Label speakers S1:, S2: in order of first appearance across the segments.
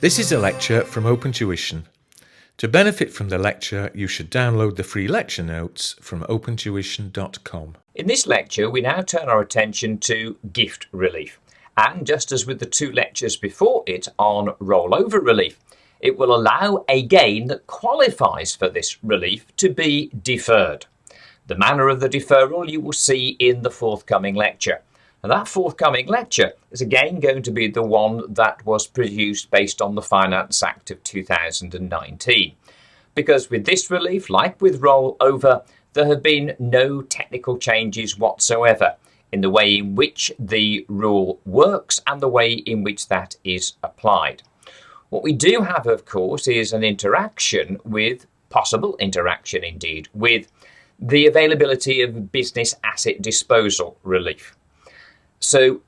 S1: This is a lecture from OpenTuition. To benefit from the lecture, you should download the free lecture notes from opentuition.com.
S2: In this lecture, we now turn our attention to gift relief. And just as with the two lectures before it on rollover relief, it will allow a gain that qualifies for this relief to be deferred. The manner of the deferral you will see in the forthcoming lecture. And that forthcoming lecture is again going to be the one that was produced based on the Finance Act of 2019. Because with this relief, like with rollover, there have been no technical changes whatsoever in the way in which the rule works and the way in which that is applied. What we do have, of course, is an possible interaction indeed, with the availability of business asset disposal relief. So,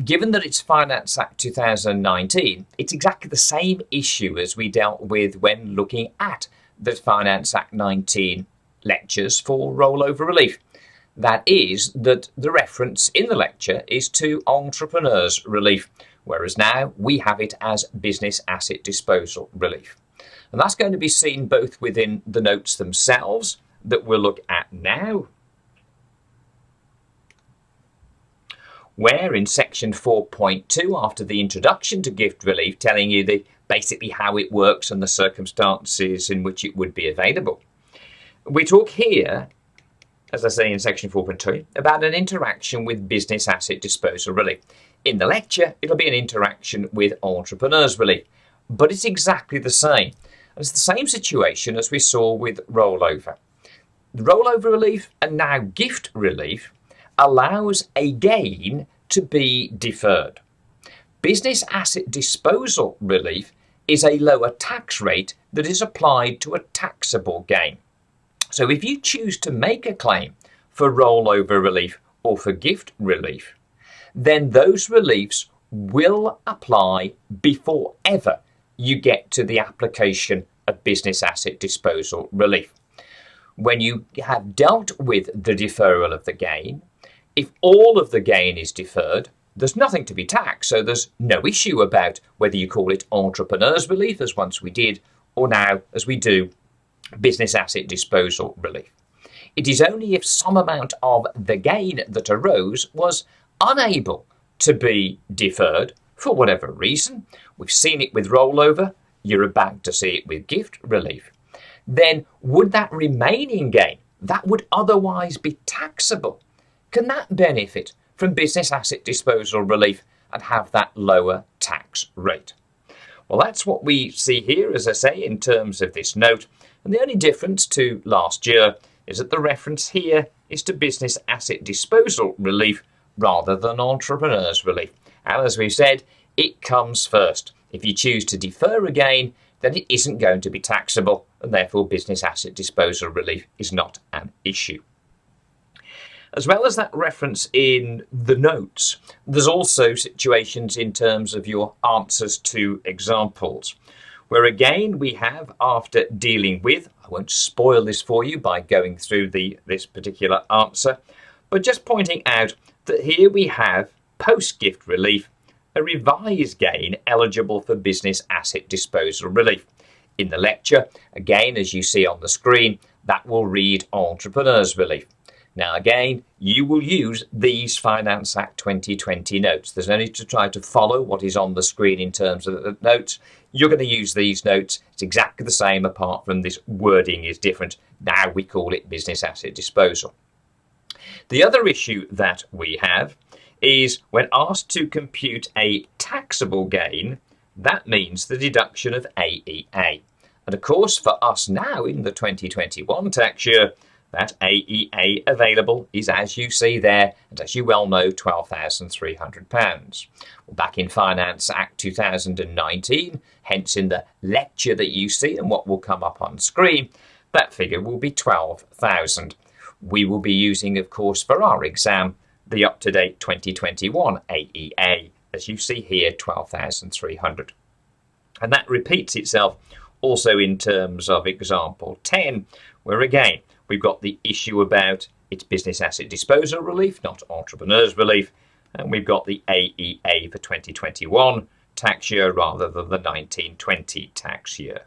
S2: given that it's Finance Act 2019, it's exactly the same issue as we dealt with when looking at the Finance Act 19 lectures for rollover relief. That is, that the reference in the lecture is to entrepreneurs relief, whereas now we have it as business asset disposal relief. And that's going to be seen both within the notes themselves that we'll look at now, where in section 4.2, after the introduction to gift relief, telling you basically how it works and the circumstances in which it would be available. We talk here, as I say in section 4.2, about an interaction with business asset disposal relief. In the lecture, it'll be an interaction with entrepreneurs relief, but it's exactly the same. It's the same situation as we saw with rollover. The rollover relief and now gift relief allows a gain to be deferred. Business asset disposal relief is a lower tax rate that is applied to a taxable gain. So if you choose to make a claim for rollover relief or for gift relief, then those reliefs will apply before ever you get to the application of business asset disposal relief. When you have dealt with the deferral of the gain, if all of the gain is deferred, there's nothing to be taxed, so there's no issue about whether you call it entrepreneurs relief, as once we did, or now, as we do, business asset disposal relief. It is only if some amount of the gain that arose was unable to be deferred for whatever reason, we've seen it with rollover, you're about to see it with gift relief, then would that remaining gain, that would otherwise be taxable, can that benefit from business asset disposal relief and have that lower tax rate? Well, that's what we see here, as I say, in terms of this note. And the only difference to last year is that the reference here is to business asset disposal relief rather than entrepreneurs relief. And as we've said, it comes first. If you choose to defer a gain, then it isn't going to be taxable, and therefore business asset disposal relief is not an issue. As well as that reference in the notes, there's also situations in terms of your answers to examples, where again we have, after dealing with, I won't spoil this for you by going through this particular answer, but just pointing out that here we have post-gift relief, a revised gain eligible for business asset disposal relief. In the lecture, again, as you see on the screen, that will read entrepreneurs relief. Now again, you will use these Finance Act 2020 notes. There's no need to try to follow what is on the screen in terms of the notes. You're going to use these notes. It's exactly the same, apart from this wording is different. Now we call it business asset disposal. The other issue that we have is when asked to compute a taxable gain, that means the deduction of AEA. And of course, for us now in the 2021 tax year, that AEA available is, as you see there, and as you well know, £12,300. Well, back in Finance Act 2019, hence in the lecture that you see and what will come up on screen, that figure will be 12,000. We will be using, of course, for our exam, the up-to-date 2021 AEA, as you see here, 12,300. And that repeats itself also in terms of example 10, where again, we've got the issue about its business asset disposal relief, not entrepreneurs relief, and we've got the AEA for 2021, tax year rather than the 1920 tax year.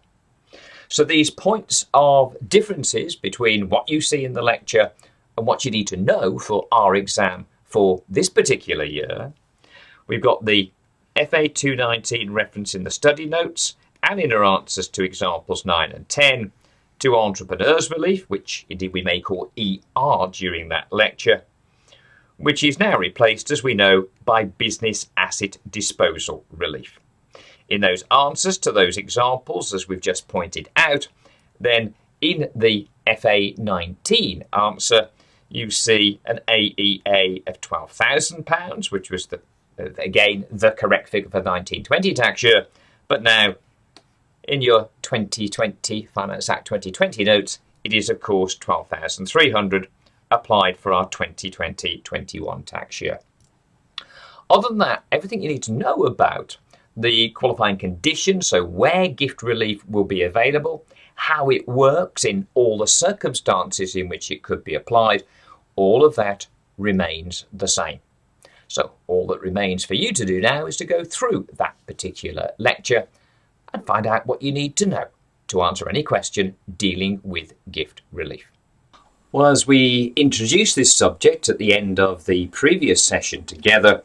S2: So these points of differences between what you see in the lecture and what you need to know for our exam for this particular year. We've got the FA2020 reference in the study notes and in our answers to examples 9 and 10, to entrepreneurs relief, which indeed we may call ER during that lecture, which is now replaced, as we know, by business asset disposal relief. In those answers to those examples, as we've just pointed out, then in the FA19 answer, you see an AEA of £12,000, which was again the correct figure for 1920 tax year, but now in your 2020 Finance Act 2020 notes, it is of course 12,300 applied for our 2020-21 tax year. Other than that, everything you need to know about the qualifying conditions, so where gift relief will be available, how it works in all the circumstances in which it could be applied, all of that remains the same. So all that remains for you to do now is to go through that particular lecture and find out what you need to know to answer any question dealing with gift relief. Well, as we introduced this subject at the end of the previous session together,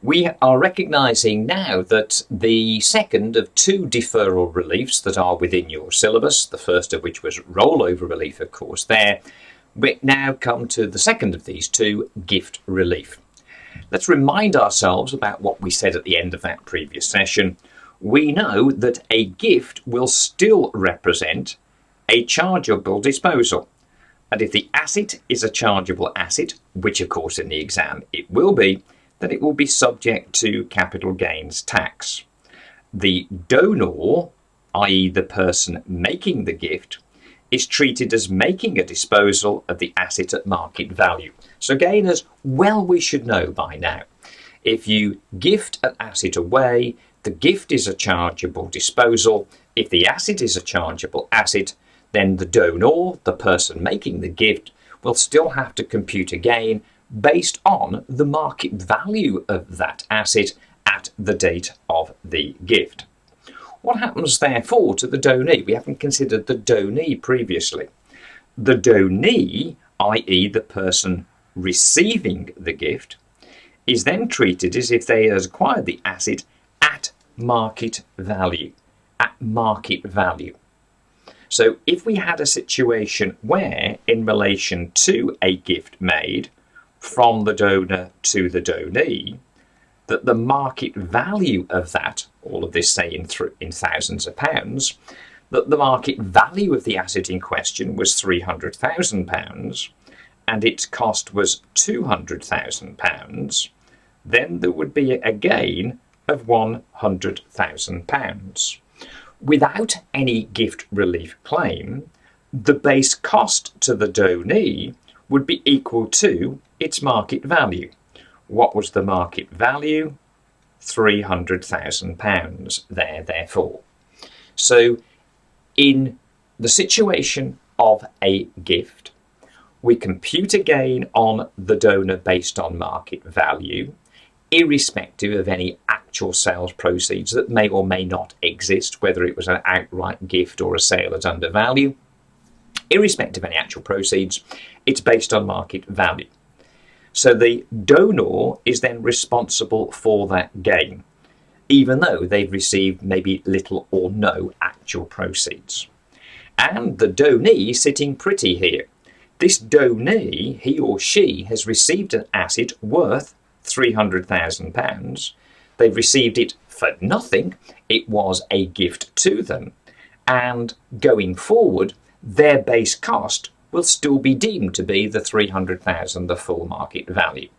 S2: we are recognising now that the second of two deferral reliefs that are within your syllabus, the first of which was rollover relief, of course, there, we now come to the second of these two, gift relief. Let's remind ourselves about what we said at the end of that previous session. We know that a gift will still represent a chargeable disposal. And if the asset is a chargeable asset, which of course in the exam it will be, then it will be subject to capital gains tax. The donor, i.e. the person making the gift, is treated as making a disposal of the asset at market value. So again, as well we should know by now, if you gift an asset away, the gift is a chargeable disposal. If the asset is a chargeable asset, then the donor, the person making the gift, will still have to compute a gain based on the market value of that asset at the date of the gift. What happens therefore to the donee? We haven't considered the donee previously. The donee, i.e. the person receiving the gift, is then treated as if they had acquired the asset at market value. At market value. So if we had a situation where, in relation to a gift made from the donor to the donee, that the market value of that, all of this say in thousands of pounds, that the market value of the asset in question was £300,000 and its cost was £200,000, then there would be a gain of £100,000. Without any gift relief claim, the base cost to the donee would be equal to its market value. What was the market value? £300,000 there, therefore. So in the situation of a gift, we compute a gain on the donor based on market value, irrespective of any actual sales proceeds that may or may not exist, whether it was an outright gift or a sale at undervalue. Irrespective of any actual proceeds, it's based on market value. So the donor is then responsible for that gain, even though they've received maybe little or no actual proceeds. And the donee is sitting pretty here. This donee, he or she, has received an asset worth £300,000. They've received it for nothing. It was a gift to them. And going forward, their base cost will still be deemed to be the £300,000, the full market value.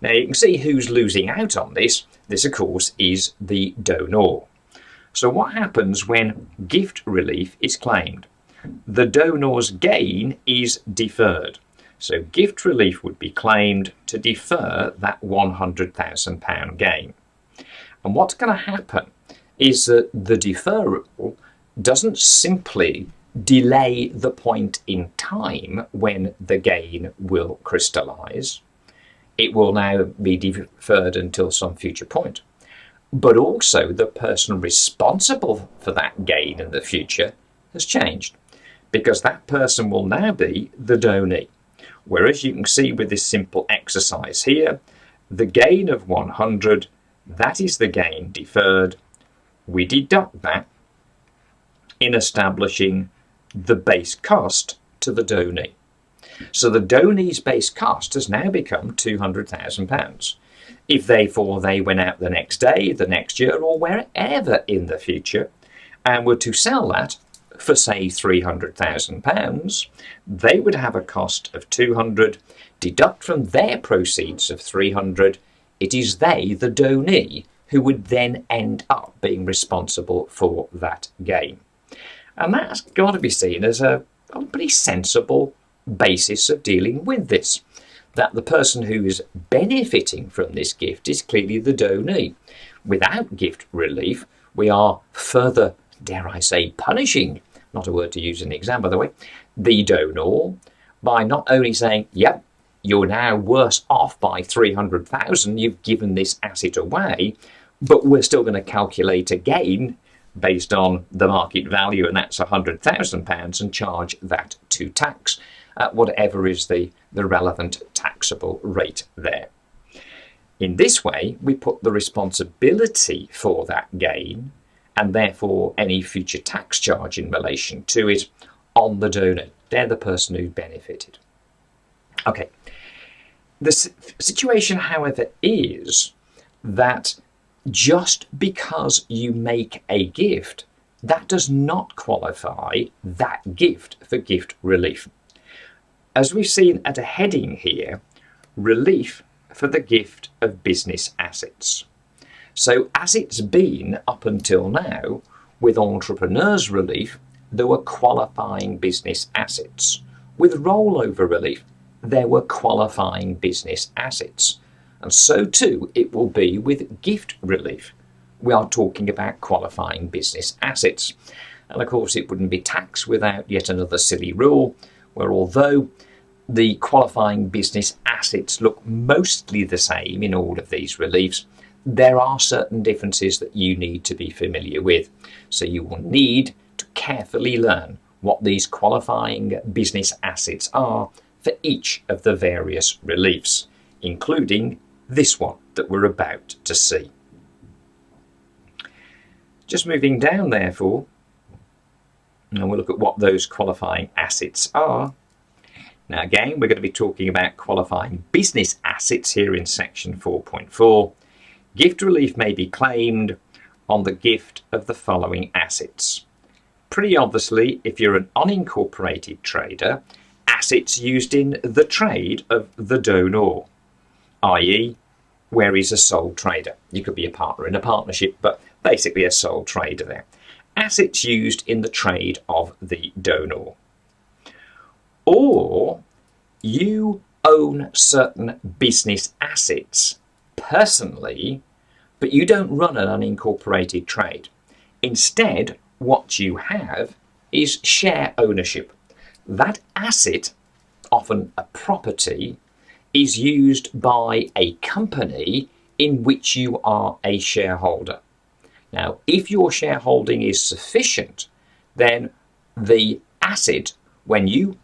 S2: Now you can see who's losing out on this. This, of course, is the donor. So what happens when gift relief is claimed? The donor's gain is deferred. So gift relief would be claimed to defer that £100,000 gain. And what's going to happen is that the deferral doesn't simply delay the point in time when the gain will crystallise. It will now be deferred until some future point. but also the person responsible for that gain in the future has changed, because that person will now be the donee. Whereas you can see with this simple exercise here, the gain of 100, that is the gain deferred. We deduct that in establishing the base cost to the donee. So the donee's base cost has now become £200,000. If therefore they went out the next day, the next year, or wherever in the future, and were to sell that for, say, £300,000, they would have a cost of 200, deduct from their proceeds of 300, it is they, the donee, who would then end up being responsible for that gain. And that's got to be seen as a pretty sensible basis of dealing with this, that the person who is benefiting from this gift is clearly the donee. Without gift relief, we are further, dare I say, punishing, not a word to use in the exam by the way, the donor by not only saying, yep, you're now worse off by 300,000, you've given this asset away, but we're still going to calculate a gain based on the market value, and that's £100,000, and charge that to tax at whatever is the relevant taxable rate there. In this way, we put the responsibility for that gain, and therefore any future tax charge in relation to it, on the donor. They're the person who benefited. Okay. The situation, however, is that just because you make a gift, that does not qualify that gift for gift relief. As we've seen at a heading here, relief for the gift of business assets. So as it's been up until now, with entrepreneurs relief, there were qualifying business assets. With rollover relief, there were qualifying business assets. And so too it will be with gift relief. We are talking about qualifying business assets. And of course it wouldn't be taxed without yet another silly rule, where although the qualifying business assets look mostly the same in all of these reliefs, there are certain differences that you need to be familiar with. So you will need to carefully learn what these qualifying business assets are for each of the various reliefs, including this one that we're about to see. Just moving down, therefore, and we'll look at what those qualifying assets are. Now again, we're going to be talking about qualifying business assets here in section 4.4. Gift relief may be claimed on the gift of the following assets. Pretty obviously, if you're an unincorporated trader, assets used in the trade of the donor, i.e., where he's a sole trader. You could be a partner in a partnership, but basically a sole trader there. Assets used in the trade of the donor. Or you own certain business assets personally, but you don't run an unincorporated trade. Instead, what you have is share ownership. That asset, often a property, is used by a company in which you are a shareholder. Now, if your shareholding is sufficient, then the asset, when you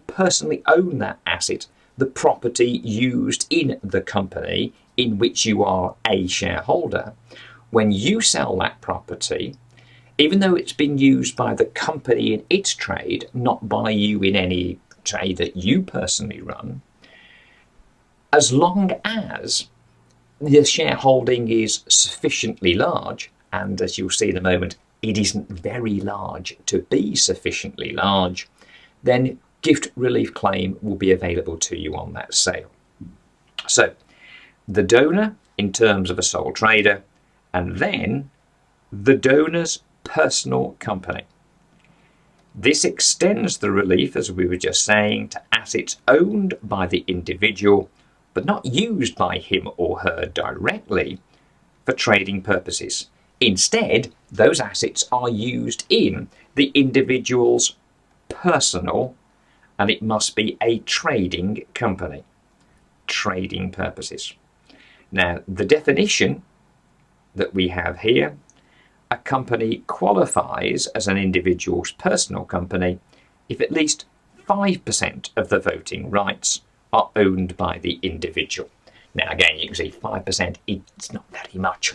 S2: personally own that asset, the property used in the company in which you are a shareholder, when you sell that property, even though it's been used by the company in its trade, not by you in any trade that you personally run, as long as the shareholding is sufficiently large, and as you'll see in a moment, it isn't very large to be sufficiently large, then gift relief claim will be available to you on that sale. So, the donor in terms of a sole trader, and then the donor's personal company. This extends the relief, as we were just saying, to assets owned by the individual, but not used by him or her directly for trading purposes. Instead, those assets are used in the individual's personal, and it must be a trading company. Trading purposes. Now, the definition that we have here, a company qualifies as an individual's personal company if at least 5% of the voting rights are owned by the individual. Now again, you can see 5%, it's not very much.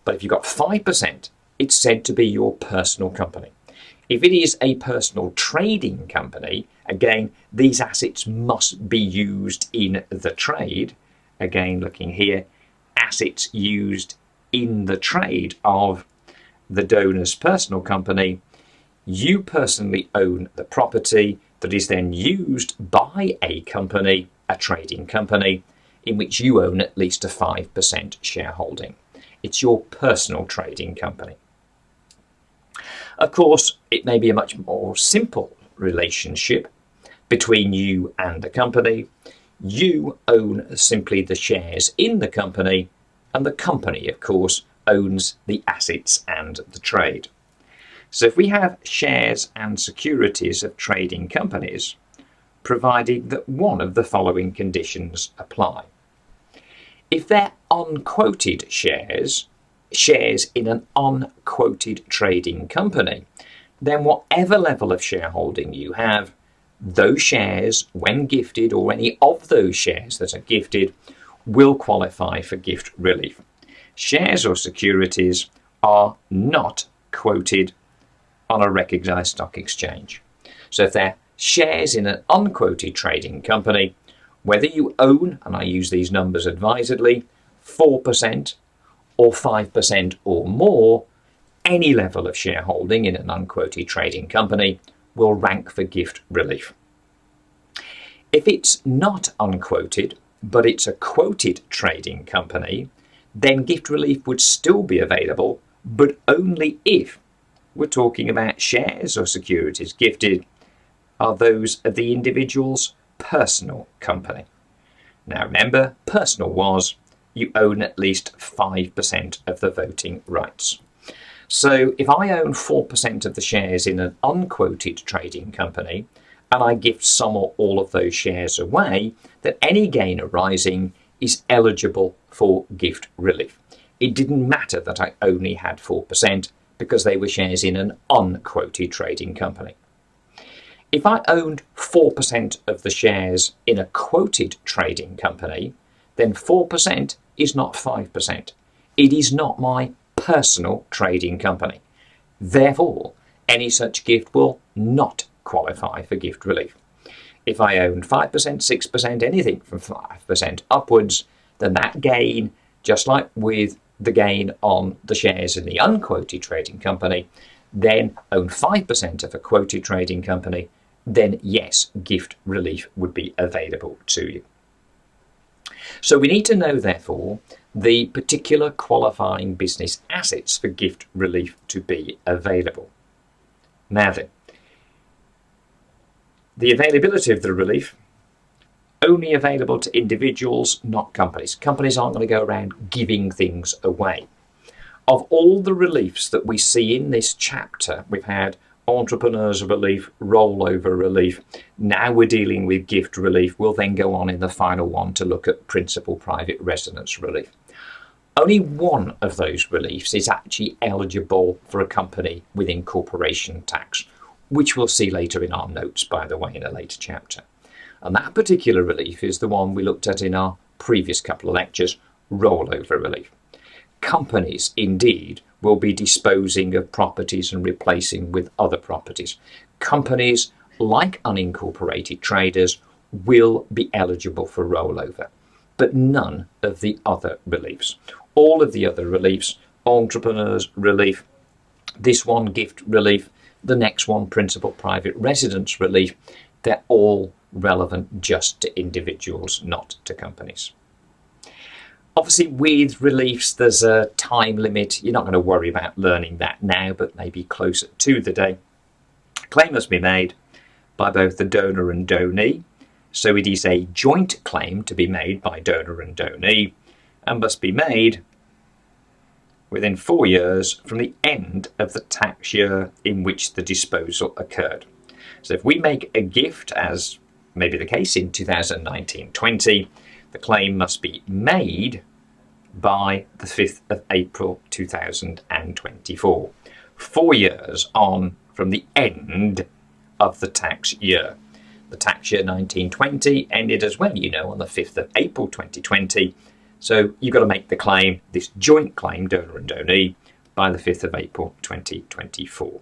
S2: But if you've got 5%, it's said to be your personal company. If it is a personal trading company, again, these assets must be used in the trade. Again, looking here, assets used in the trade of the donor's personal company. You personally own the property that is then used by a company, a trading company, in which you own at least a 5% shareholding. It's your personal trading company. Of course, it may be a much more simple relationship between you and the company. You own simply the shares in the company, and the company, of course, owns the assets and the trade. So if we have shares and securities of trading companies, provided that one of the following conditions apply. If they're unquoted shares in an unquoted trading company, then whatever level of shareholding you have, those shares, when gifted, or any of those shares that are gifted, will qualify for gift relief. Shares or securities are not quoted on a recognised stock exchange. So if they're shares in an unquoted trading company, whether you own, and I use these numbers advisedly, 4% or 5% or more, any level of shareholding in an unquoted trading company will rank for gift relief. If it's not unquoted, but it's a quoted trading company, then gift relief would still be available, but only if we're talking about shares or securities gifted are those of the individual's personal company. Now remember, personal was you own at least 5% of the voting rights. So if I own 4% of the shares in an unquoted trading company and I gift some or all of those shares away, then any gain arising is eligible for gift relief. It didn't matter that I only had 4% because they were shares in an unquoted trading company. If I owned 4% of the shares in a quoted trading company, then 4% is not 5%. It is not my personal trading company. Therefore, any such gift will not qualify for gift relief. If I own 5%, 6%, anything from 5% upwards, then that gain, just like with the gain on the shares in the unquoted trading company, then own 5% of a quoted trading company, then yes, gift relief would be available to you. So we need to know, therefore, the particular qualifying business assets for gift relief to be available. Now then, the availability of the relief, only available to individuals, not companies. Companies aren't going to go around giving things away. Of all the reliefs that we see in this chapter, we've had entrepreneurs relief, rollover relief. Now we're dealing with gift relief. We'll then go on in the final one to look at principal private residence relief. Only one of those reliefs is actually eligible for a company within corporation tax, which we'll see later in our notes, by the way, in a later chapter. And that particular relief is the one we looked at in our previous couple of lectures, rollover relief. Companies, indeed, will be disposing of properties and replacing with other properties. Companies, like unincorporated traders, will be eligible for rollover, but none of the other reliefs. All of the other reliefs, entrepreneurs relief, this one gift relief, the next one principal private residence relief, they're all relevant just to individuals, not to companies. Obviously, with reliefs, there's a time limit. You're not going to worry about learning that now, but maybe closer to the day. Claim must be made by both the donor and donee. So it is a joint claim to be made by donor and donee and must be made within 4 years from the end of the tax year in which the disposal occurred. So if we make a gift, as may be the case in 2019-20, the claim must be made by the 5th of April 2024. 4 years on from the end of the tax year. The tax year 1920 ended as well, you know, on the 5th of April 2020. So you've got to make the claim, this joint claim, donor and donee, by the 5th of April 2024.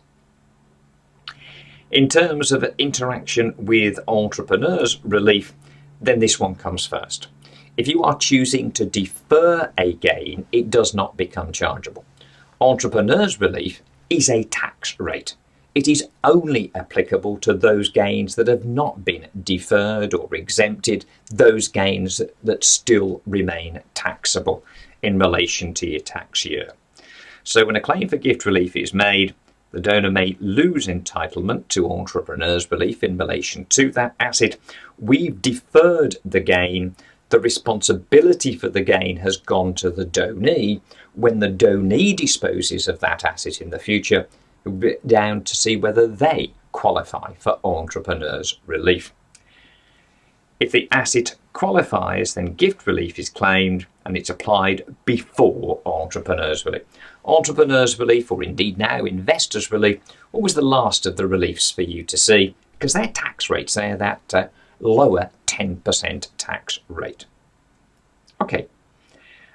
S2: In terms of interaction with entrepreneurs relief, then this one comes first. If you are choosing to defer a gain, it does not become chargeable. Entrepreneurs relief is a tax rate. It is only applicable to those gains that have not been deferred or exempted, those gains that still remain taxable in relation to your tax year. So when a claim for gift relief is made, the donor may lose entitlement to entrepreneurs relief in relation to that asset. We've deferred the gain. The responsibility for the gain has gone to the donee. When the donee disposes of that asset in the future, it will be down to see whether they qualify for entrepreneurs relief. If the asset qualifies, then gift relief is claimed and it's applied before entrepreneurs relief. Entrepreneurs relief, or indeed now investors relief, always the last of the reliefs for you to see because their tax rates, they are that lower 10% tax rate. Okay,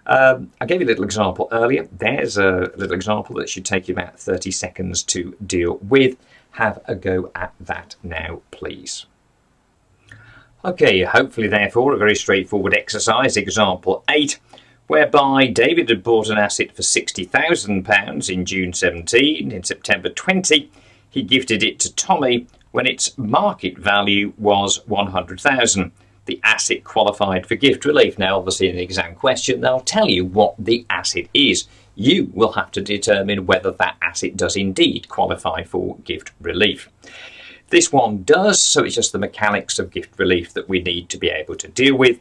S2: I gave you a little example earlier. There's a little example that should take you about 30 seconds to deal with. Have a go at that now, please. Okay, hopefully therefore a very straightforward exercise, example 8, whereby David had bought an asset for £60,000 in June 17. In September 20, he gifted it to Tommy when its market value was £100,000. The asset qualified for gift relief. Now, obviously, in the exam question, they'll tell you what the asset is. You will have to determine whether that asset does indeed qualify for gift relief. This one does, so it's just the mechanics of gift relief that we need to be able to deal with,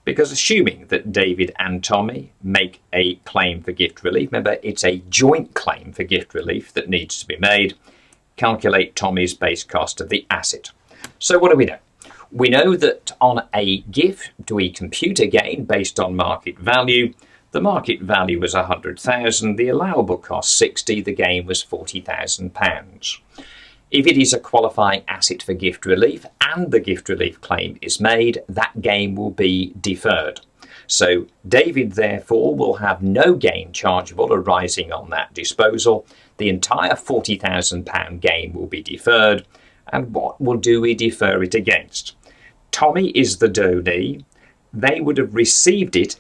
S2: because assuming that David and Tommy make a claim for gift relief, remember it's a joint claim for gift relief that needs to be made, calculate Tommy's base cost of the asset. So what do we know? We know that on a gift, we compute a gain based on market value. The market value was £100,000, the allowable cost 60, the gain was £40,000. If it is a qualifying asset for gift relief and the gift relief claim is made, that gain will be deferred. So David therefore will have no gain chargeable arising on that disposal. The entire £40,000 gain will be deferred. And what will we defer it against? Tommy is the donee. Tommy would have received it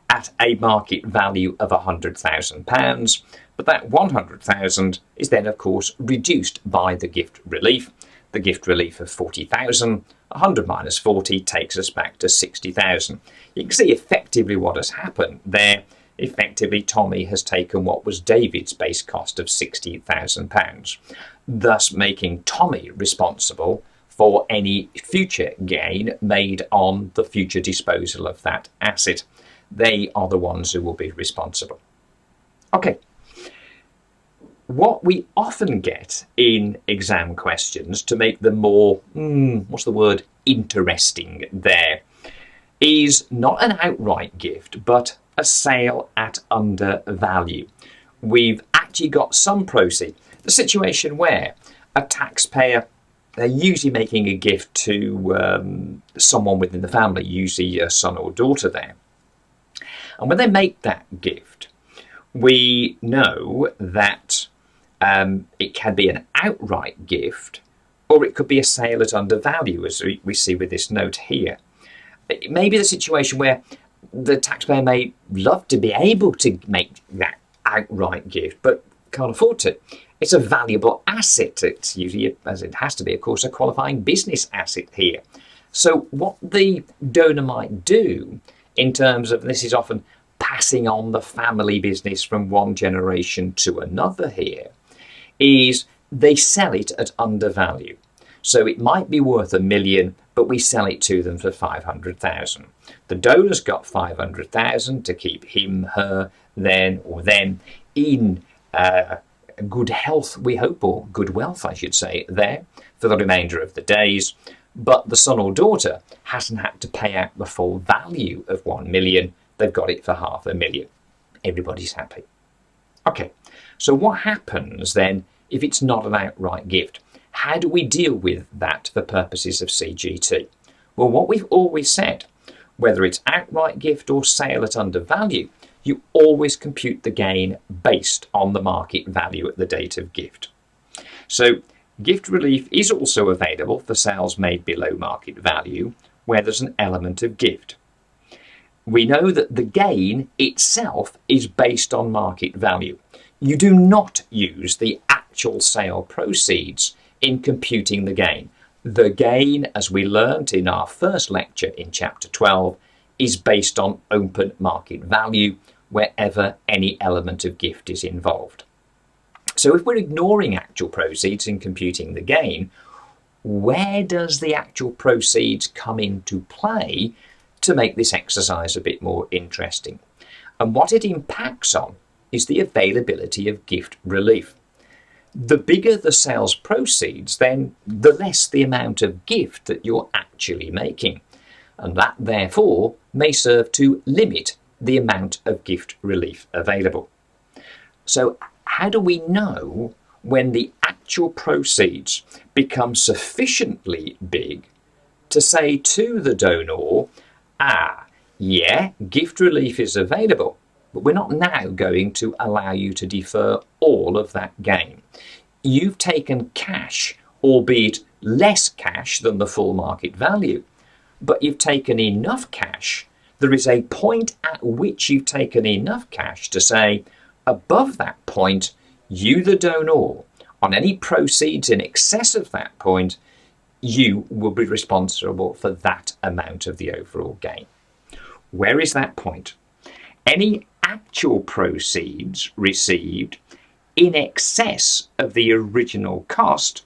S2: at a market value of £100,000. But that £100,000 is then, of course, reduced by the gift relief. The gift relief of £40,000, 100 minus 40 takes us back to £60,000. You can see effectively what has happened there. Effectively, Tommy has taken what was David's base cost of £60,000, thus making Tommy responsible for any future gain made on the future disposal of that asset. They are the ones who will be responsible. Okay. What we often get in exam questions to make them more, interesting there, is not an outright gift, but a sale at under value. We've actually got some proceeds. The situation where a taxpayer, they're usually making a gift to someone within the family, usually a son or daughter there. And when they make that gift, we know that it can be an outright gift, or it could be a sale at under value, as we see with this note here. It may be the situation where the taxpayer may love to be able to make that outright gift, but can't afford to. It's a valuable asset. It's usually, as it has to be, of course, a qualifying business asset here. So what the donor might do in terms of, this is often passing on the family business from one generation to another here, is they sell it at undervalue. So it might be worth $1 million, but we sell it to them for $500,000. The donor's got $500,000 to keep him, her, then in good health, we hope, or good wealth, I should say, there for the remainder of the days. but the son or daughter hasn't had to pay out the full value of 1 million. They've got it for $500,000. Everybody's happy. Okay, so what happens then if it's not an outright gift? How do we deal with that for purposes of CGT? Well, what we've always said, whether it's outright gift or sale at undervalue, you always compute the gain based on the market value at the date of gift. So gift relief is also available for sales made below market value, where there's an element of gift. We know that the gain itself is based on market value. You do not use the actual sale proceeds in computing the gain. The gain, as we learnt in our first lecture in Chapter 12, is based on open market value wherever any element of gift is involved. So if we're ignoring actual proceeds in computing the gain, where does the actual proceeds come into play to make this exercise a bit more interesting? And what it impacts on is the availability of gift relief. The bigger the sales proceeds, then the less the amount of gift that you're actually making. And that, therefore, may serve to limit the amount of gift relief available. So how do we know when the actual proceeds become sufficiently big to say to the donor, yeah, gift relief is available, but we're not now going to allow you to defer all of that gain. You've taken cash, albeit less cash than the full market value, but you've taken enough cash. There is a point at which you've taken enough cash to say, above that point, you, the donor, on any proceeds in excess of that point, you will be responsible for that amount of the overall gain. Where is that point? Any actual proceeds received in excess of the original cost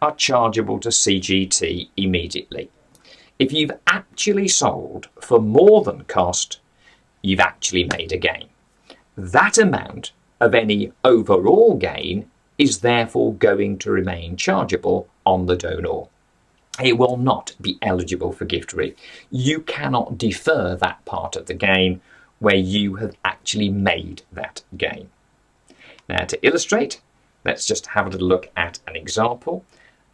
S2: are chargeable to CGT immediately. If you've actually sold for more than cost, you've actually made a gain. That amount of any overall gain is therefore going to remain chargeable on the donor. It will not be eligible for gift relief. You cannot defer that part of the gain where you have actually made that gain. Now, to illustrate, let's just have a little look at an example.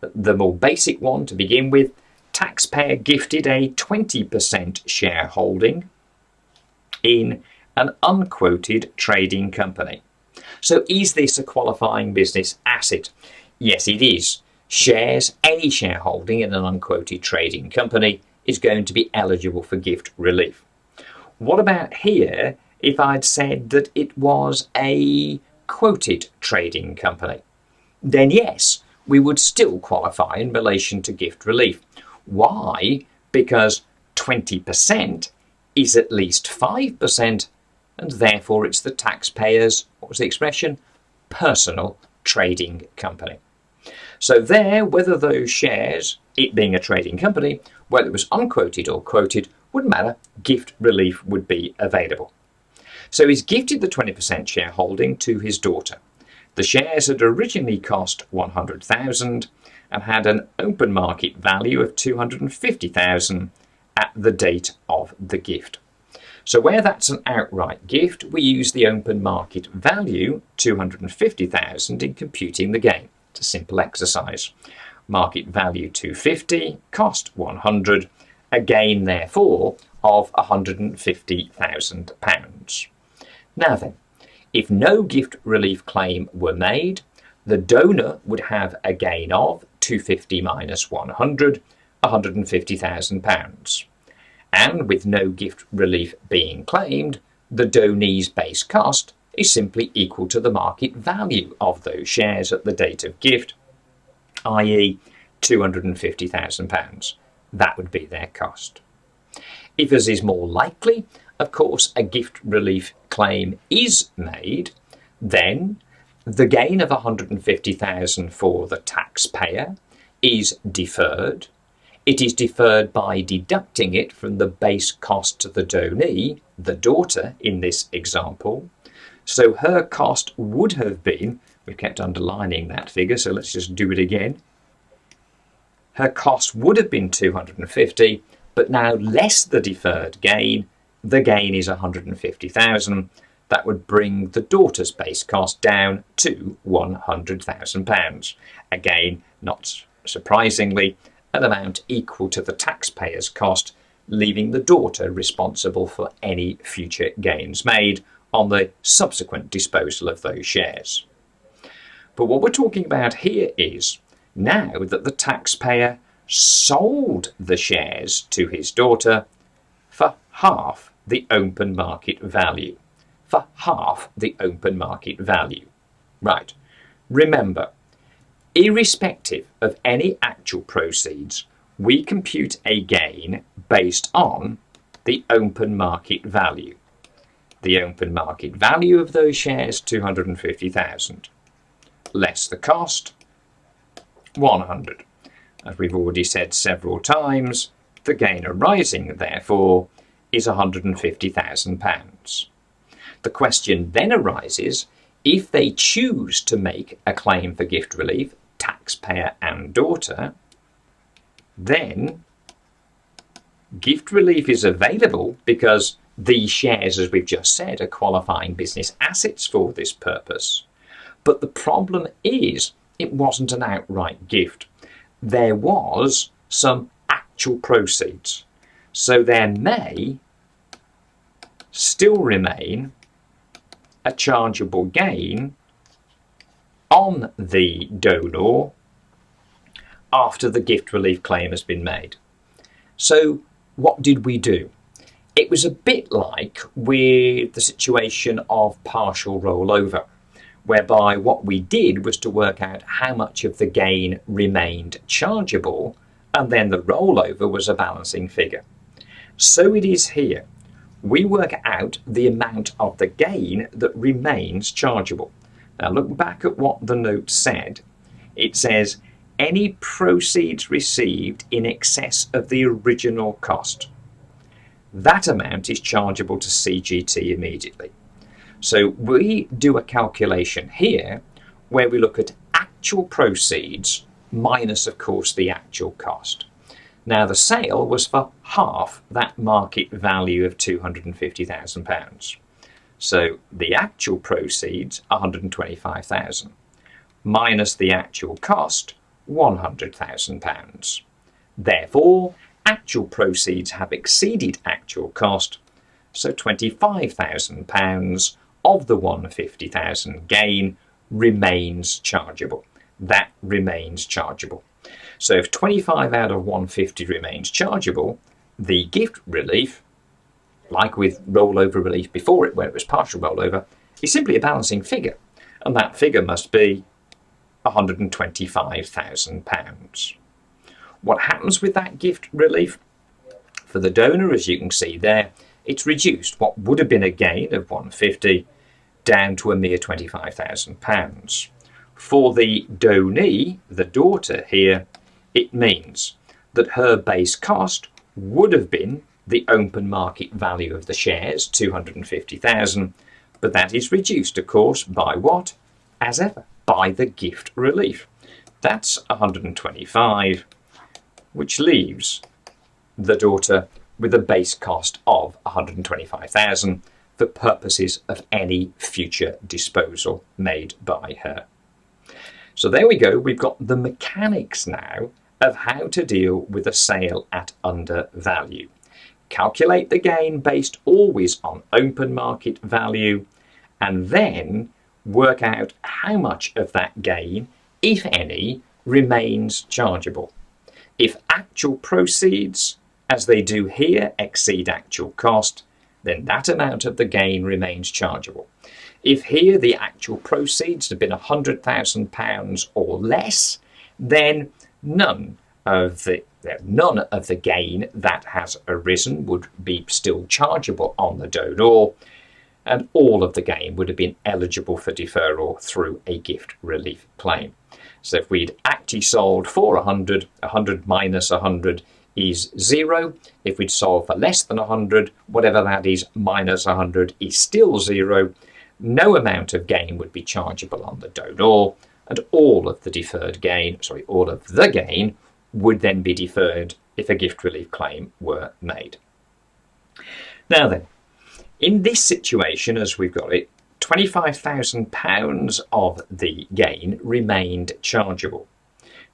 S2: The more basic one to begin with, taxpayer gifted a 20% shareholding in an unquoted trading company. So is this a qualifying business asset? Yes, it is. Shares, any shareholding in an unquoted trading company is going to be eligible for gift relief. What about here if I'd said that it was a quoted trading company? Then yes, we would still qualify in relation to gift relief. Why? Because 20% is at least 5%, and therefore it's the taxpayer's, what was the expression? Personal trading company. So there, whether those shares, it being a trading company, whether it was unquoted or quoted, wouldn't matter, gift relief would be available. So he's gifted the 20% shareholding to his daughter. The shares had originally cost $100,000 and had an open market value of $250,000 at the date of the gift. So where that's an outright gift, we use the open market value, $250,000, in computing the gain. It's a simple exercise. Market value 250, cost 100, a gain therefore of £150,000. Now then, if no gift relief claim were made, the donor would have a gain of 250 minus 100, £150,000. And with no gift relief being claimed, the donee's base cost is simply equal to the market value of those shares at the date of gift, i.e. £250,000. That would be their cost. If, as is more likely, of course, a gift relief claim is made, then the gain of £150,000 for the taxpayer is deferred. It is deferred by deducting it from the base cost to the donee, the daughter in this example. So her cost would have been, we've kept underlining that figure, so let's just do it again. her cost would have been 250, but now less the deferred gain, the gain is 150,000. That would bring the daughter's base cost down to £100,000. Again, not surprisingly, an amount equal to the taxpayer's cost, leaving the daughter responsible for any future gains made on the subsequent disposal of those shares. But what we're talking about here is now that the taxpayer sold the shares to his daughter for half the open market value. For half the open market value. Right. Remember, irrespective of any actual proceeds, we compute a gain based on the open market value. The open market value of those shares, 250,000, less the cost, 100. As we've already said several times, the gain arising, therefore, is £150,000. The question then arises, if they choose to make a claim for gift relief, taxpayer and daughter, then gift relief is available because these shares, as we've just said, are qualifying business assets for this purpose. But the problem is it wasn't an outright gift. There was some actual proceeds. So there may still remain a chargeable gain on the donor after the gift relief claim has been made. So what did we do? It was a bit like with the situation of partial rollover, whereby what we did was to work out how much of the gain remained chargeable, and then the rollover was a balancing figure. So it is here. We work out the amount of the gain that remains chargeable. Now look back at what the note said. It says, any proceeds received in excess of the original cost. That amount is chargeable to CGT immediately. So we do a calculation here where we look at actual proceeds minus, of course, the actual cost. Now, the sale was for half that market value of £250,000. So the actual proceeds, £125,000, minus the actual cost, £100,000. Therefore, actual proceeds have exceeded actual cost, so £25,000 of the £150,000 gain remains chargeable. That remains chargeable. So if 25 out of 150 remains chargeable, the gift relief, like with rollover relief before it, where it was partial rollover, is simply a balancing figure. And that figure must be £125,000. What happens with that gift relief? For the donor, as you can see there, it's reduced what would have been a gain of 150 down to a mere £25,000. For the donee, the daughter here, it means that her base cost would have been the open market value of the shares, 250,000, but that is reduced, of course, by what? As ever, by the gift relief. That's 125, which leaves the daughter with a base cost of 125,000 for purposes of any future disposal made by her. So there we go, we've got the mechanics now of how to deal with a sale at undervalue. Calculate the gain based always on open market value, and then work out how much of that gain, if any, remains chargeable. If actual proceeds, as they do here, exceed actual cost, then that amount of the gain remains chargeable. If here the actual proceeds have been £100,000 or less, then none of the gain that has arisen would be still chargeable on the donor, and all of the gain would have been eligible for deferral through a gift relief claim. So if we'd actually sold for 100, 100 minus 100 is 0. If we'd sold for less than 100, whatever that is, minus 100 is still 0. No amount of gain would be chargeable on the donor, and all of the gain would then be deferred if a gift relief claim were made. Now then, in this situation, as we've got it, £25,000 of the gain remained chargeable.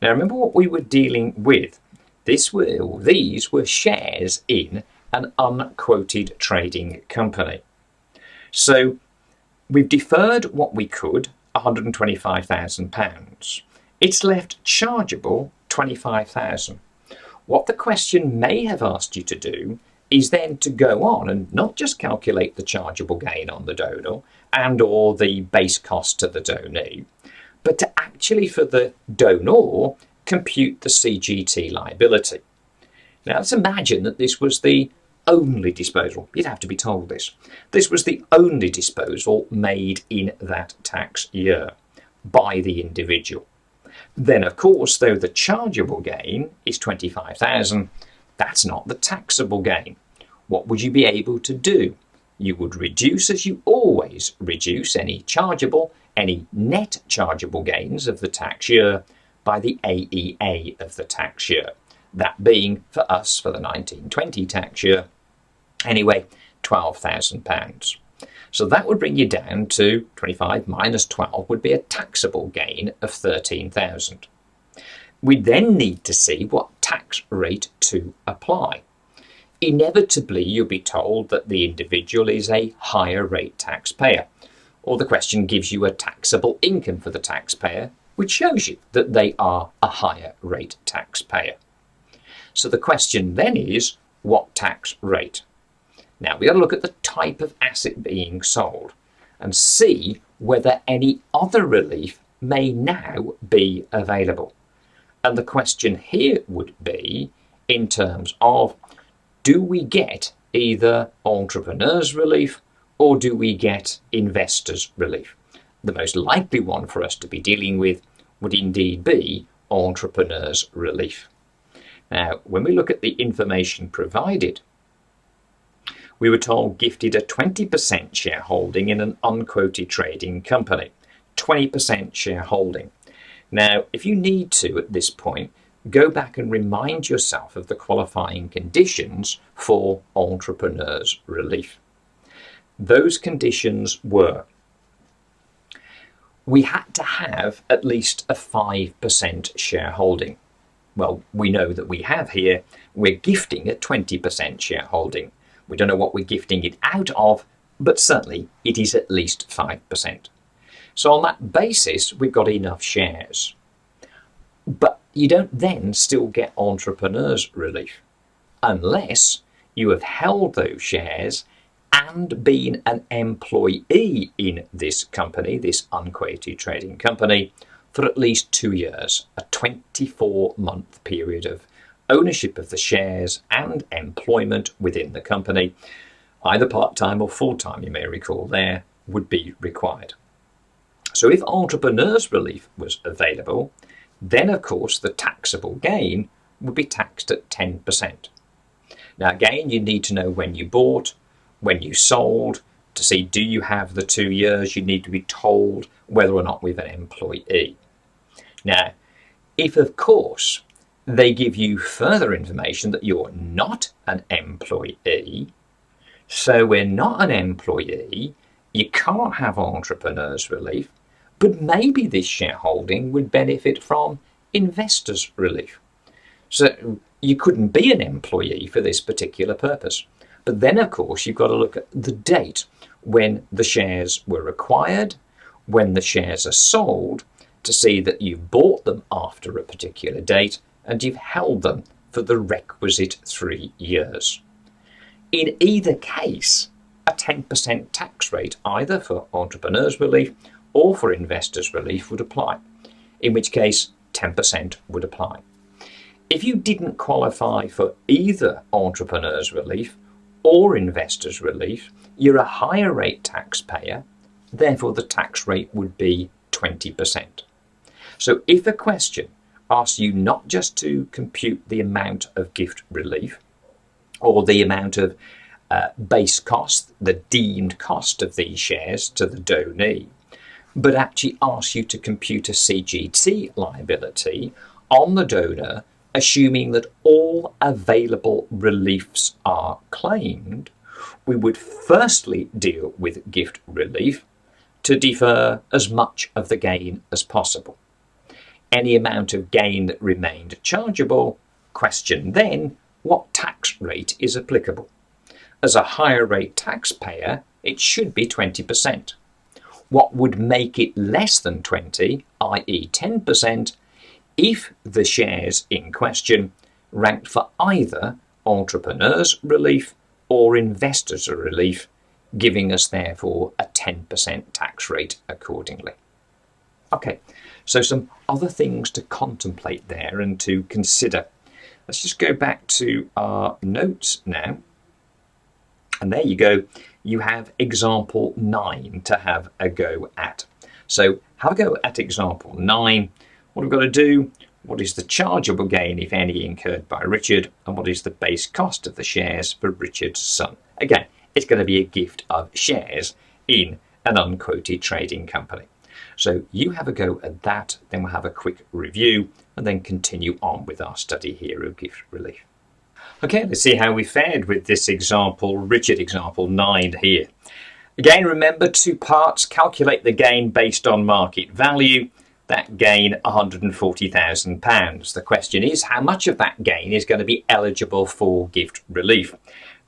S2: Now remember what we were dealing with. These were shares in an unquoted trading company. So we've deferred what we could, £125,000. It's left chargeable £25,000. What the question may have asked you to do is then to go on and not just calculate the chargeable gain on the donor and or the base cost to the donee, but to actually, for the donor, compute the CGT liability. Now let's imagine that this was the only disposal. You'd have to be told this. This was the only disposal made in that tax year by the individual. Then, of course, though the chargeable gain is £25,000, that's not the taxable gain. What would you be able to do? You would reduce, as you always reduce, any net chargeable gains of the tax year by the AEA of the tax year. That being, for us, for the 1920 tax year, anyway, £12,000. So that would bring you down to 25 minus 12 would be a taxable gain of 13,000. We then need to see what tax rate to apply. Inevitably, you'll be told that the individual is a higher rate taxpayer, or the question gives you a taxable income for the taxpayer, which shows you that they are a higher rate taxpayer. So the question then is, what tax rate? Now we've got to look at the type of asset being sold and see whether any other relief may now be available. And the question here would be in terms of, do we get either entrepreneurs relief or do we get investors relief? The most likely one for us to be dealing with would indeed be entrepreneurs relief. Now, when we look at the information provided, we were told gifted a 20% shareholding in an unquoted trading company. 20% shareholding. Now, if you need to at this point, go back and remind yourself of the qualifying conditions for entrepreneurs relief. Those conditions were, we had to have at least a 5% shareholding. Well, we know that we have here, we're gifting a 20% shareholding. We don't know what we're gifting it out of, but certainly it is at least 5%. So on that basis, we've got enough shares. But you don't then still get entrepreneurs relief unless you have held those shares and been an employee in this company, this unquoted trading company, for at least 2 years, a 24-month period of ownership of the shares and employment within the company, either part-time or full-time, you may recall there, would be required. So if entrepreneurs relief was available, then of course the taxable gain would be taxed at 10%. Now again, you need to know when you bought, when you sold, to see do you have the 2 years. You need to be told whether or not with an employee. Now, if of course they give you further information that you're not an employee, so we're not an employee, you can't have entrepreneurs relief, but maybe this shareholding would benefit from investors relief. So you couldn't be an employee for this particular purpose. But then, of course, you've got to look at the date when the shares were acquired, when the shares are sold, to see that you bought them after a particular date and you've held them for the requisite 3 years. In either case, a 10% tax rate, either for entrepreneurs relief or for investors relief, would apply, in which case 10% would apply. If you didn't qualify for either entrepreneurs relief or investors relief, you're a higher rate taxpayer, therefore the tax rate would be 20%. So if a question asks you not just to compute the amount of gift relief or the amount of base cost, the deemed cost of these shares to the donee, but actually asks you to compute a CGT liability on the donor assuming that all available reliefs are claimed, we would firstly deal with gift relief to defer as much of the gain as possible. Any amount of gain that remained chargeable, question then what tax rate is applicable. As a higher rate taxpayer, it should be 20%. What would make it less than 20, i.e. 10%, if the shares in question ranked for either entrepreneurs relief or investors relief, giving us therefore a 10% tax rate accordingly. Okay, so some other things to contemplate there and to consider. Let's just go back to our notes now. And there you go. You have example 9 to have a go at. So have a go at example 9. What we've got to do, what is the chargeable gain, if any, incurred by Richard, and what is the base cost of the shares for Richard's son? Again, it's going to be a gift of shares in an unquoted trading company. So you have a go at that, then we'll have a quick review and then continue on with our study here of gift relief. Okay, let's see how we fared with this example, Richard example 9 here. Again, remember 2 parts, calculate the gain based on market value. That gain, £140,000. The question is, how much of that gain is going to be eligible for gift relief?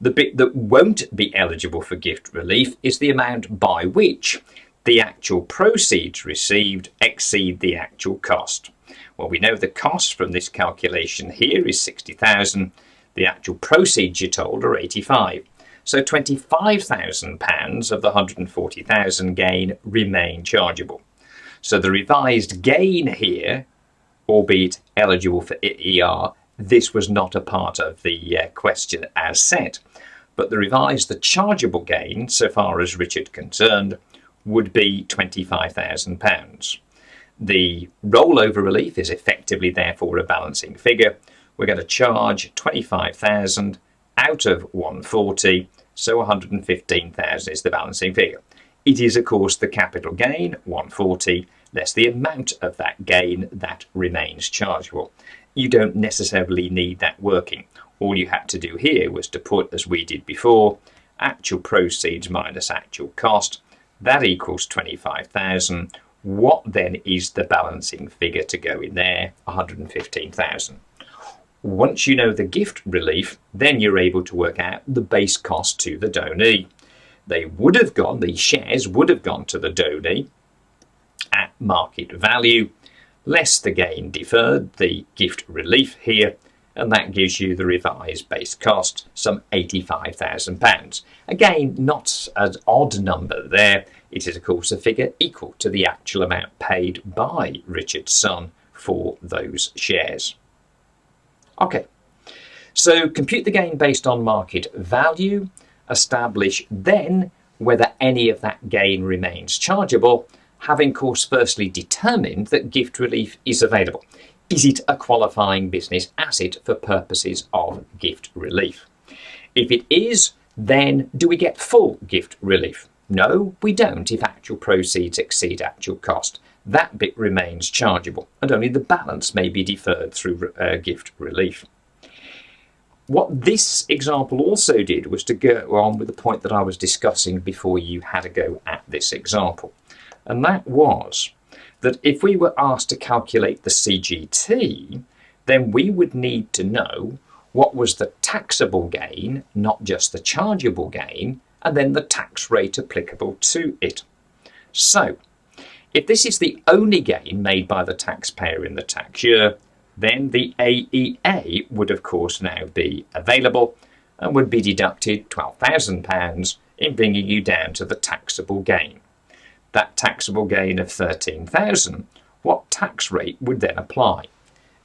S2: The bit that won't be eligible for gift relief is the amount by which the actual proceeds received exceed the actual cost. Well, we know the cost from this calculation here is £60,000. The actual proceeds, you're told, are £85,000. So £25,000 of the £140,000 gain remain chargeable. So the revised gain here, albeit eligible for ER, this was not a part of the question as set. But the chargeable gain, so far as Richard concerned, would be £25,000. The rollover relief is effectively therefore a balancing figure. We're going to charge £25,000 out of 140, so 115,000 is the balancing figure. It is, of course, the capital gain, 140, less the amount of that gain that remains chargeable. You don't necessarily need that working. All you had to do here was to put, as we did before, actual proceeds minus actual cost. That equals 25,000. What then is the balancing figure to go in there? 115,000. Once you know the gift relief, then you're able to work out the base cost to the donee. The shares would have gone to the donee at market value, less the gain deferred, the gift relief here, and that gives you the revised base cost, some £85,000. Again, not an odd number there. It is, of course, a figure equal to the actual amount paid by Richard's son for those shares. Okay, so compute the gain based on market value, establish then whether any of that gain remains chargeable, having, of course, firstly determined that gift relief is available. Is it a qualifying business asset for purposes of gift relief? If it is, then do we get full gift relief? No, we don't if actual proceeds exceed actual cost. That bit remains chargeable, and only the balance may be deferred through gift relief. What this example also did was to go on with the point that I was discussing before you had a go at this example. And that was that if we were asked to calculate the CGT, then we would need to know what was the taxable gain, not just the chargeable gain, and then the tax rate applicable to it. So, if this is the only gain made by the taxpayer in the tax year, then the AEA would of course now be available and would be deducted £12,000 in bringing you down to the taxable gain. That taxable gain of £13,000, what tax rate would then apply?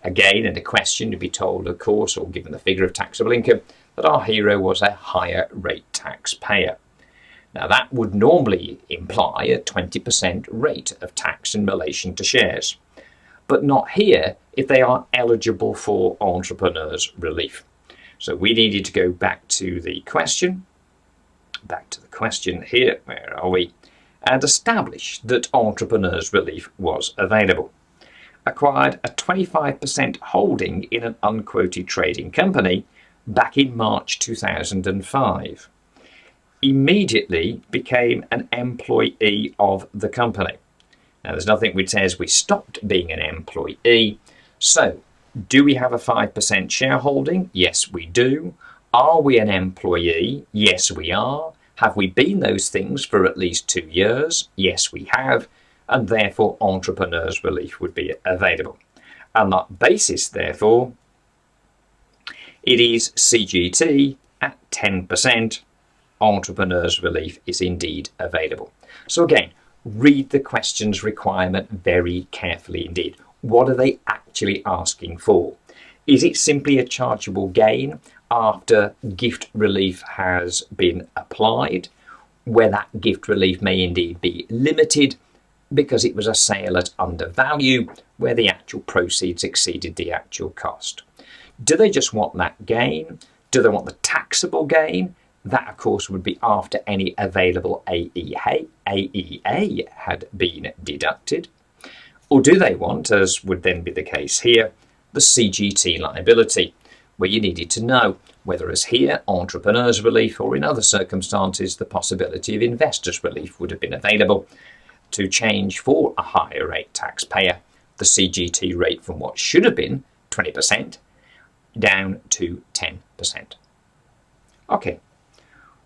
S2: Again, in a question to be told, of course, or given the figure of taxable income, that our hero was a higher rate taxpayer. Now that would normally imply a 20% rate of tax in relation to shares, but not here if they are eligible for entrepreneurs relief. So we needed to go back to the question here, where are we, and establish that entrepreneurs relief was available. acquired a 25% holding in an unquoted trading company back in March 2005. Immediately became an employee of the company. Now, there's nothing which says we stopped being an employee. So, do we have a 5% shareholding? Yes, we do. Are we an employee? Yes, we are. Have we been those things for at least 2 years? Yes, we have. And therefore, entrepreneurs' relief would be available. On that basis, therefore, it is CGT at 10%. Entrepreneurs' relief is indeed available. So again, read the questions requirement very carefully indeed. What are they actually asking for? Is it simply a chargeable gain after gift relief has been applied, where that gift relief may indeed be limited because it was a sale at undervalue, where the actual proceeds exceeded the actual cost? Do they just want that gain? Do they want the taxable gain? That, of course, would be after any available AEA had been deducted. Or do they want, as would then be the case here, the CGT liability, where you needed to know whether, as here, entrepreneurs' relief, or in other circumstances, the possibility of investors' relief would have been available to change for a higher rate taxpayer the CGT rate from what should have been 20% down to 10%. Okay.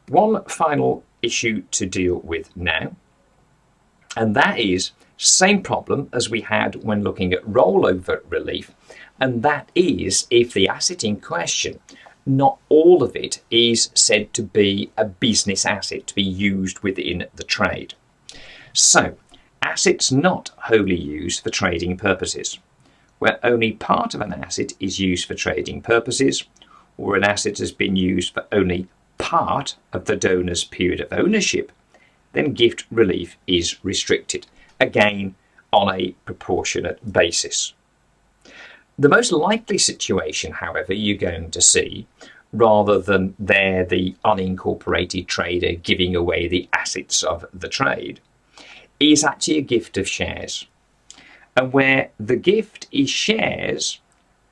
S2: One final issue to deal with now, and that is same problem as we had when looking at rollover relief, and that is if the asset in question, not all of it is said to be a business asset to be used within the trade. So, assets not wholly used for trading purposes, where only part of an asset is used for trading purposes, or an asset has been used for only part of the donor's period of ownership, then gift relief is restricted, again on a proportionate basis. The most likely situation, however, you're going to see, rather than there the unincorporated trader giving away the assets of the trade, is actually a gift of shares. And where the gift is shares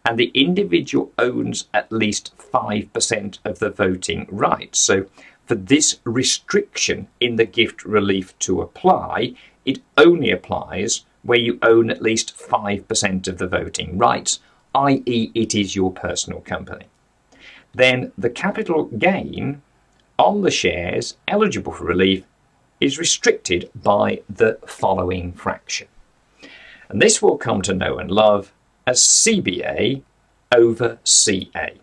S2: and the individual owns at least 5% of the voting rights. So for this restriction in the gift relief to apply, it only applies where you own at least 5% of the voting rights, i.e. it is your personal company. Then the capital gain on the shares eligible for relief is restricted by the following fraction. And this we'll come to know and love as CBA over CA,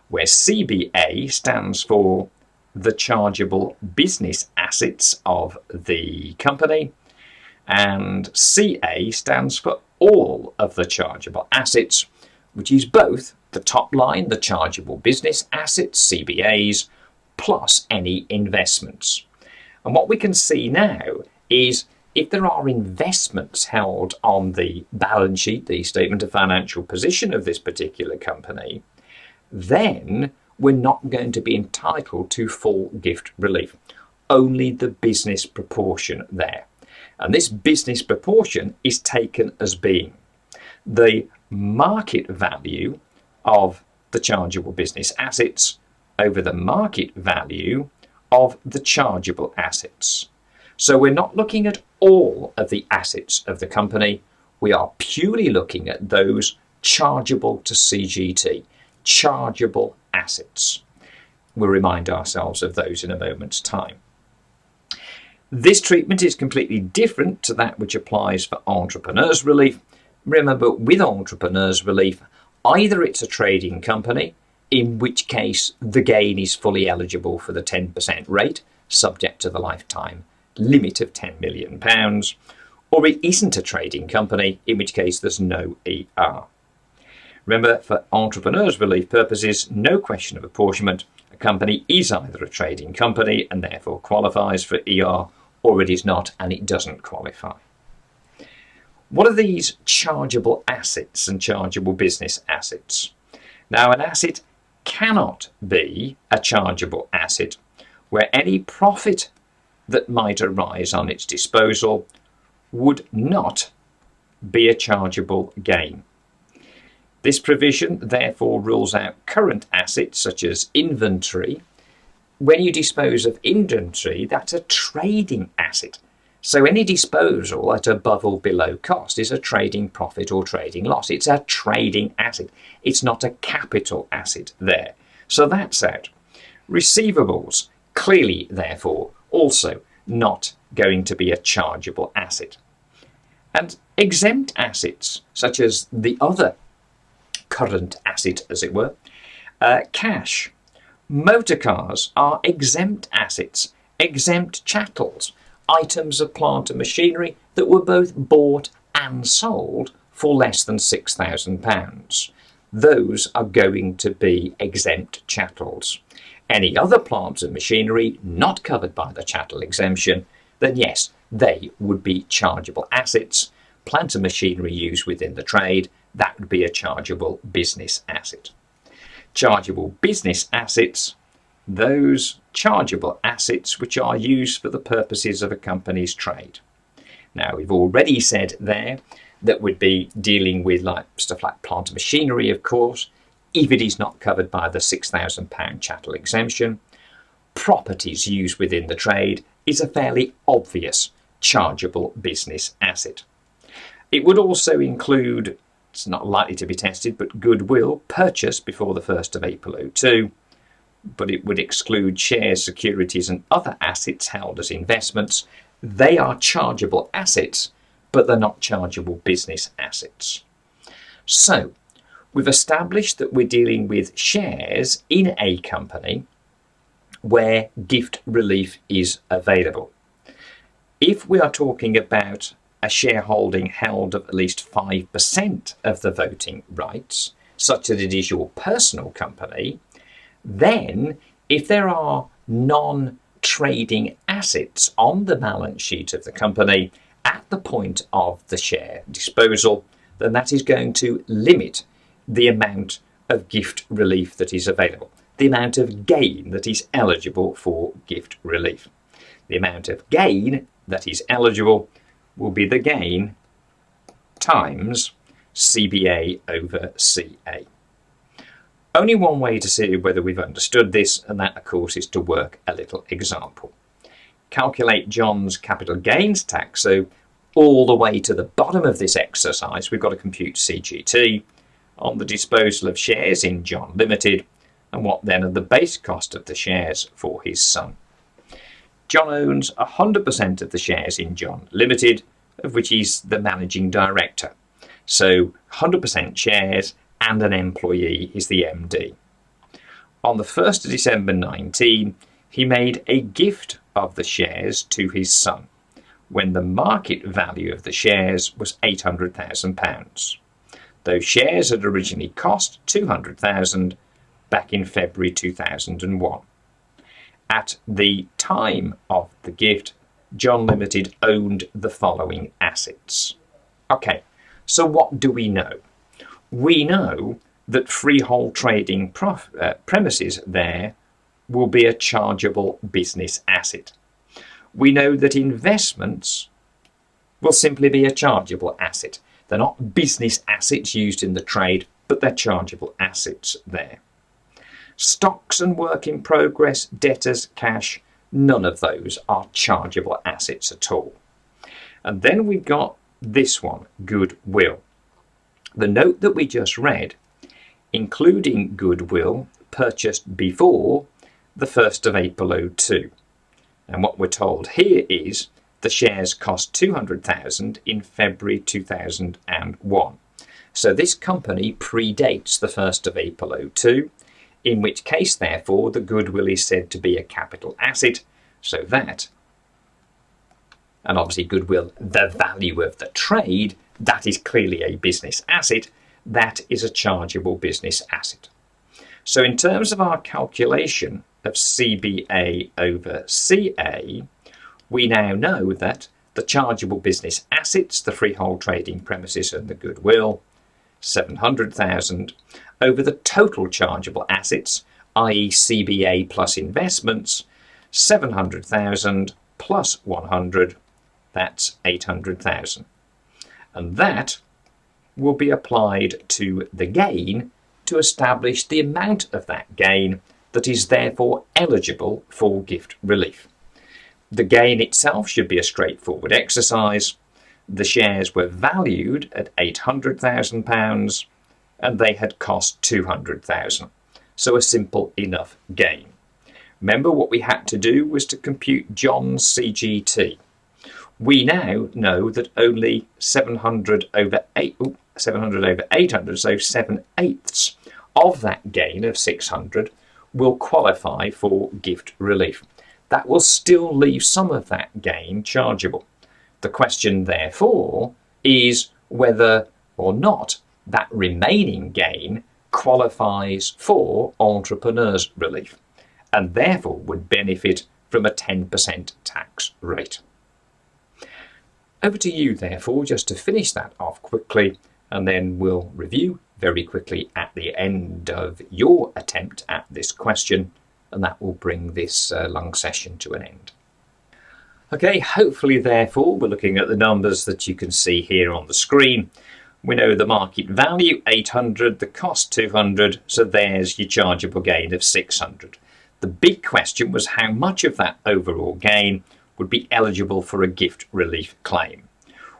S2: where CBA stands for the chargeable business assets of the company, and CA stands for all of the chargeable assets, which is both the top line, the chargeable business assets, CBAs, plus any investments. And what we can see now is if there are investments held on the balance sheet, the statement of financial position of this particular company, then we're not going to be entitled to full gift relief, only the business proportion there. And this business proportion is taken as being the market value of the chargeable business assets over the market value of the chargeable assets. So we're not looking at all of the assets of the company. We are purely looking at those chargeable to CGT, chargeable assets. We'll remind ourselves of those in a moment's time. This treatment is completely different to that which applies for entrepreneurs' relief. Remember, with entrepreneurs' relief, either it's a trading company, in which case the gain is fully eligible for the 10% rate, subject to the lifetime limit of £10 million, or it isn't a trading company, in which case there's no ER. Remember, for entrepreneurs' relief purposes, no question of apportionment. A company is either a trading company and therefore qualifies for ER, or it is not and it doesn't qualify. What are these chargeable assets and chargeable business assets? Now, an asset cannot be a chargeable asset where any profit that might arise on its disposal would not be a chargeable gain. This provision therefore rules out current assets such as inventory. When you dispose of inventory, that's a trading asset. So any disposal at above or below cost is a trading profit or trading loss. It's a trading asset. It's not a capital asset there. So that's out. Receivables, clearly, therefore, also not going to be a chargeable asset. And exempt assets, such as the other current asset, as it were, cash, motor cars are exempt assets, exempt chattels, items of plant and machinery that were both bought and sold for less than £6,000. Those are going to be exempt chattels. Any other plant and machinery not covered by the chattel exemption, then yes, they would be chargeable assets. Plant and machinery used within the trade, that would be a chargeable business asset. Chargeable business assets, those chargeable assets which are used for the purposes of a company's trade. Now, we've already said there that we'd be dealing with stuff like plant and machinery, of course, if it is not covered by the £6,000 chattel exemption. Properties used within the trade is a fairly obvious chargeable business asset. It would also include, it's not likely to be tested, but goodwill purchased before the 1st of April 2002, but it would exclude shares, securities and other assets held as investments. They are chargeable assets, but they're not chargeable business assets. So, we've established that we're dealing with shares in a company where gift relief is available. If we are talking about a shareholding held of at least 5% of the voting rights, such that it is your personal company, then if there are non-trading assets on the balance sheet of the company at the point of the share disposal, then that is going to limit the amount of gift relief that is available, the amount of gain that is eligible for gift relief. The amount of gain that is eligible will be the gain times CBA over CA. Only one way to see whether we've understood this, and that of course is to work a little example. Calculate John's capital gains tax. So all the way to the bottom of this exercise, we've got to compute CGT on the disposal of shares in John Limited, and what then are the base cost of the shares for his son. John owns 100% of the shares in John Limited, of which he's the managing director. So 100% shares and an employee is the MD. On the 1st of December 19, he made a gift of the shares to his son, when the market value of the shares was £800,000. Those shares had originally cost £200,000 back in February 2001. At the time of the gift, John Limited owned the following assets. Okay, so what do we know? We know that freehold trading premises there will be a chargeable business asset. We know that investments will simply be a chargeable asset. They're not business assets used in the trade, but they're chargeable assets there. Stocks and work in progress, debtors, cash, none of those are chargeable assets at all. And then we've got this one, goodwill. The note that we just read, including goodwill purchased before the 1st of April 2002. And what we're told here is the shares cost $200,000 in February 2001. So this company predates the 1st of April 2002, in which case, therefore, the goodwill is said to be a capital asset. So that, and obviously goodwill, the value of the trade, that is clearly a business asset. That is a chargeable business asset. So in terms of our calculation of CBA over CA, we now know that the chargeable business assets, the freehold trading premises and the goodwill, 700,000, over the total chargeable assets, i.e. CBA plus investments, 700,000 plus 100, that's 800,000. and that will be applied to the gain to establish the amount of that gain that is therefore eligible for gift relief. The gain itself should be a straightforward exercise. The shares were valued at £800,000 and they had cost £200,000. So a simple enough gain. Remember, what we had to do was to compute John's CGT. We now know that only 700 over 800, so 7/8 of that gain of 600 will qualify for gift relief. That will still leave some of that gain chargeable. The question, therefore, is whether or not that remaining gain qualifies for entrepreneur's relief and therefore would benefit from a 10% tax rate. Over to you, therefore, just to finish that off quickly, and then we'll review very quickly at the end of your attempt at this question, and that will bring this long session to an end. Okay, hopefully, therefore, we're looking at the numbers that you can see here on the screen. We know the market value, 800, the cost, 200, so there's your chargeable gain of 600. The big question was how much of that overall gain would be eligible for a gift relief claim.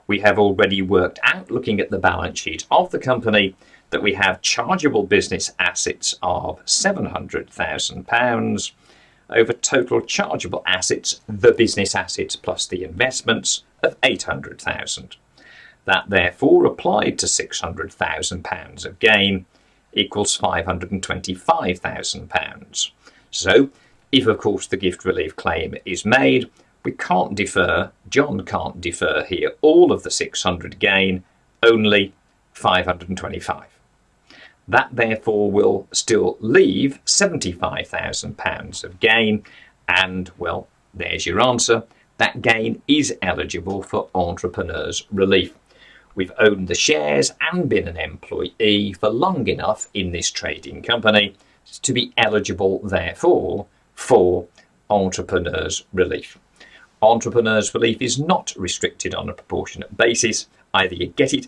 S2: We have already worked out, looking at the balance sheet of the company, that we have chargeable business assets of £700,000 over total chargeable assets, the business assets plus the investments, of £800,000. That therefore, applied to £600,000 of gain, equals £525,000. So, if of course the gift relief claim is made, we can't defer, John can't defer here all of the 600 gain, only 525. That therefore will still leave £75,000 of gain, and well, there's your answer. That gain is eligible for entrepreneur's relief. We've owned the shares and been an employee for long enough in this trading company to be eligible, therefore, for entrepreneur's relief. Entrepreneur's relief is not restricted on a proportionate basis. Either you get it,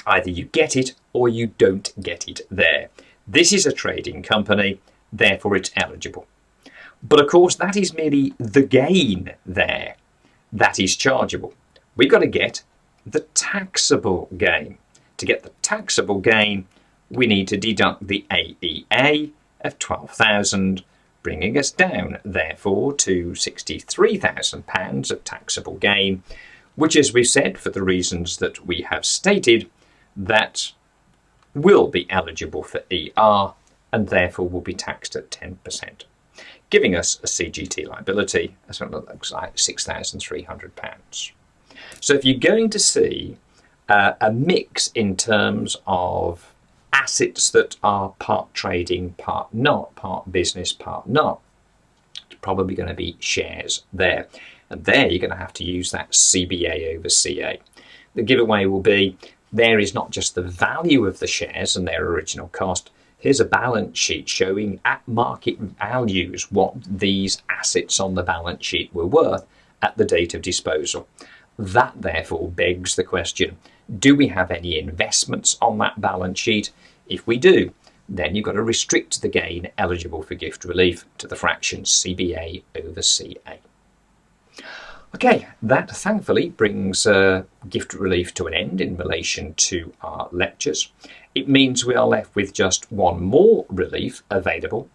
S2: either you get it or you don't get it there. This is a trading company, therefore it's eligible. But of course, that is merely the gain there. That is chargeable. We've got to get the taxable gain. To get the taxable gain, we need to deduct the AEA of 12,000, bringing us down, therefore, to £63,000 of taxable gain, which, as we've said, for the reasons that we have stated, that will be eligible for ER and therefore will be taxed at 10%, giving us a CGT liability, as it looks like, £6,300. So if you're going to see a mix in terms of assets that are part trading, part not, part business, part not, it's probably going to be shares there. And there you're going to have to use that CBA over CA. The giveaway will be, there is not just the value of the shares and their original cost. Here's a balance sheet showing at market values what these assets on the balance sheet were worth at the date of disposal. That therefore begs the question, do we have any investments on that balance sheet? If we do, then you've got to restrict the gain eligible for gift relief to the fraction CBA over CA. Okay, that thankfully brings gift relief to an end in relation to our lectures. It means we are left with just one more relief available,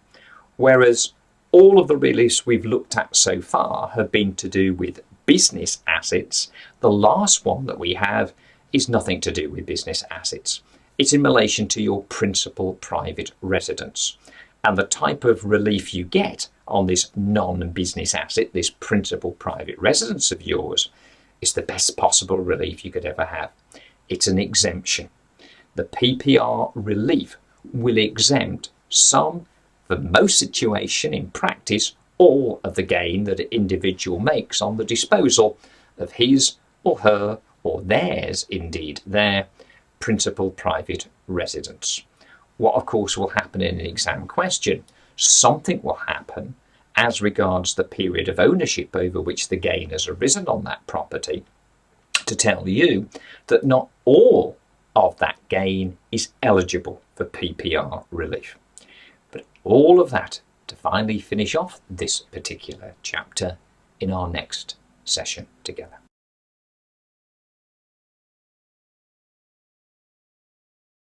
S2: whereas all of the reliefs we've looked at so far have been to do with business assets. The last one that we have is nothing to do with business assets. It's in relation to your principal private residence. And the type of relief you get on this non-business asset, this principal private residence of yours, is the best possible relief you could ever have. It's an exemption. The PPR relief will exempt some, for most situation in practice, all of the gain that an individual makes on the disposal of his or her, or theirs indeed, their principal private residence. What of course will happen in an exam question, something will happen as regards the period of ownership over which the gain has arisen on that property, to tell you that not all of that gain is eligible for PPR relief. But all of that to finally finish off this particular chapter in our next session together.